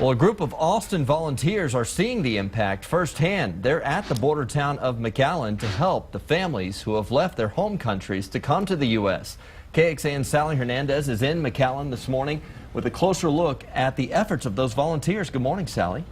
Well, a group of Austin volunteers are seeing the impact firsthand. They're at the border town of McAllen to help the families who have left their home countries to come to the U.S. KXAN's Sally Hernandez is in McAllen this morning with a closer look at the efforts of those volunteers. Good morning, Sally.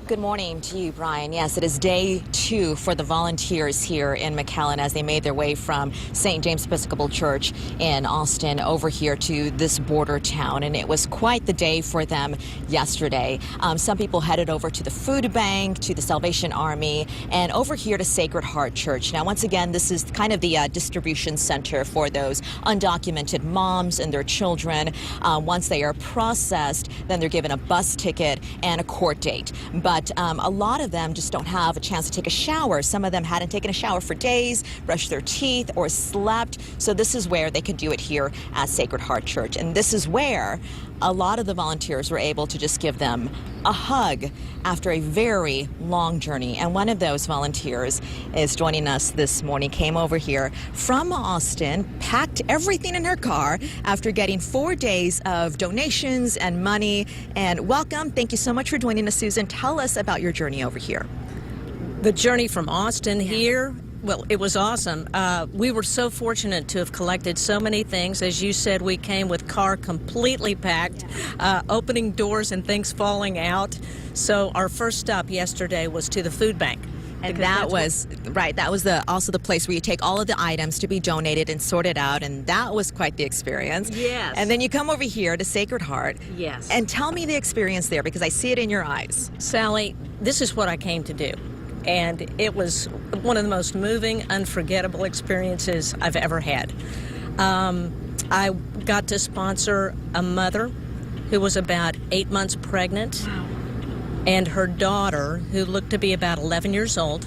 Good morning to you, Brian. Yes, it is day 2 for the volunteers here in McAllen as they made their way from St. James Episcopal Church in Austin over here to this border town. And it was quite the day for them yesterday. Some people headed over to the food bank, to the Salvation Army, and over here to Sacred Heart Church. Now, once again, this is kind of the distribution center for those undocumented moms and their children. Once they are processed, then they're given a bus ticket and a court date. But a lot of them just don't have a chance to take a shower. Some of them hadn't taken a shower for days, brushed their teeth, or slept. So this is where they could do it here at Sacred Heart Church. And this is where a lot of the volunteers were able to just give them a hug after a very long journey. And one of those volunteers is joining us this morning, came over here from Austin, packed everything in her car after getting 4 days of donations and money. And welcome. Thank you so much for joining us, Susan. Tell us about your journey over here. The journey from Austin here, well, it was awesome. We were so fortunate to have collected so many things. As you said, we came with car completely packed, opening doors and things falling out. So our first stop yesterday was to the food bank. And that was also the place where you take all of the items to be donated and sorted out, and that was quite the experience. Yes. And then you come over here to Sacred Heart. Yes. And tell me the experience there, because I see it in your eyes. Sally, this is what I came to do. And it was one of the most moving, unforgettable experiences I've ever had. I got to sponsor a mother who was about 8 months pregnant. Wow. And her daughter, who looked to be about 11 years old,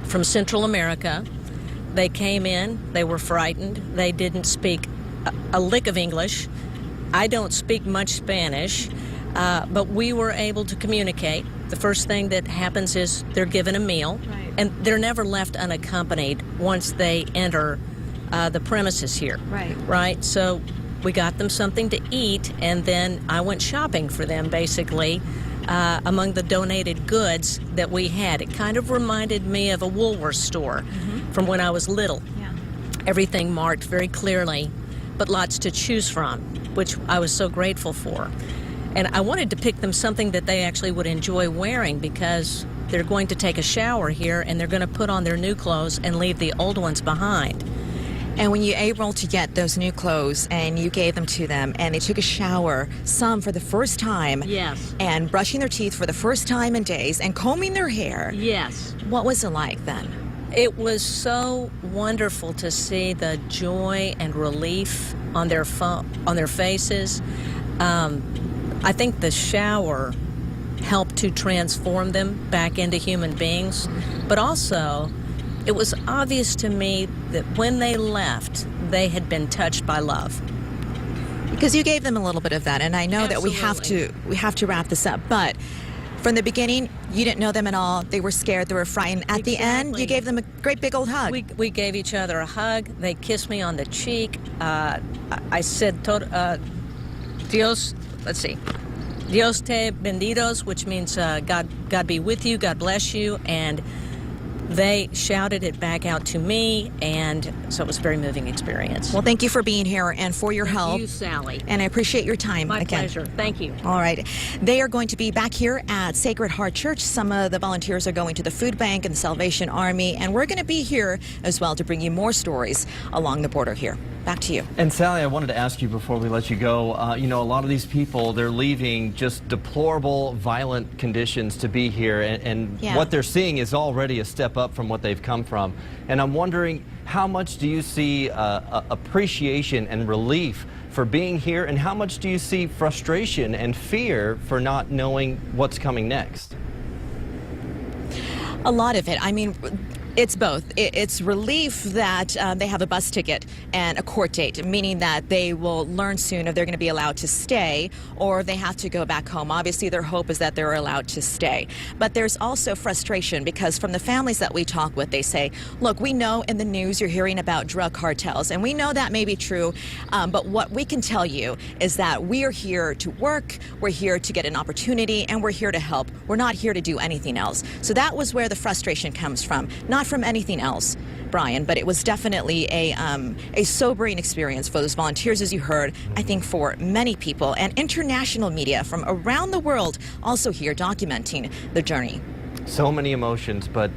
from Central America. They came in, they were frightened, they didn't speak a lick of English. I don't speak much Spanish, but we were able to communicate. The first thing that happens is they're given a meal, right, and they're never left unaccompanied once they enter the premises here. Right? So we got them something to eat, and then I went shopping for them, basically. Among the donated goods that we had. It kind of reminded me of a Woolworth store from when I was little. Yeah. Everything marked very clearly, but lots to choose from, which I was so grateful for. And I wanted to pick them something that they actually would enjoy wearing, because they're going to take a shower here and they're going to put on their new clothes and leave the old ones behind. And when you were able to get those new clothes and you gave them to them and they took a shower, some for the first time. Yes. And brushing their teeth for the first time in days and combing their hair. Yes. What was it like then? It was so wonderful to see the joy and relief on their faces. I think the shower helped to transform them back into human beings, but also it was obvious to me that when they left, they had been touched by love. Because you gave them a little bit of that, and I know Absolutely. that we have to wrap this up. But from the beginning, you didn't know them at all. They were scared. They were frightened. At the end, you gave them a great big old hug. We gave each other a hug. They kissed me on the cheek. I said, Dios, let's see, Dios te benditos, which means God be with you, God bless you, and they shouted it back out to me, and so it was a very moving experience. Well, thank you for being here and for your help. Thank you, Sally. And I appreciate your time. My again. pleasure. Thank you. All right. They are going to be back here at Sacred Heart Church. Some of the volunteers are going to the food bank and the Salvation Army, and we're going to be here as well to bring you more stories along the border here. Back to you. And Sally, I wanted to ask you before we let you go, you know, a lot of these people, they're leaving just deplorable, violent conditions to be here, and yeah, what they're seeing is already a step up from what they've come from. And I'm wondering, how much do you see appreciation and relief for being here, and how much do you see frustration and fear for not knowing what's coming next? A lot of it. I mean, It's both. It's relief that they have a bus ticket and a court date, meaning that they will learn soon if they're going to be allowed to stay or they have to go back home. Obviously, their hope is that they're allowed to stay. But there's also frustration because from the families that we talk with, they say, look, we know in the news you're hearing about drug cartels, and we know that may be true, but what we can tell you is that we are here to work, we're here to get an opportunity, and we're here to help. We're not here to do anything else. So that was where the frustration comes from. Not from anything else, Brian, but it was definitely a sobering experience for those volunteers, as you heard, I think for many people, and international media from around the world also here documenting the journey. So many emotions, but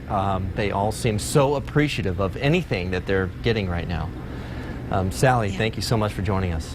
they all seem so appreciative of anything that they're getting right now. Sally, thank you so much for joining us.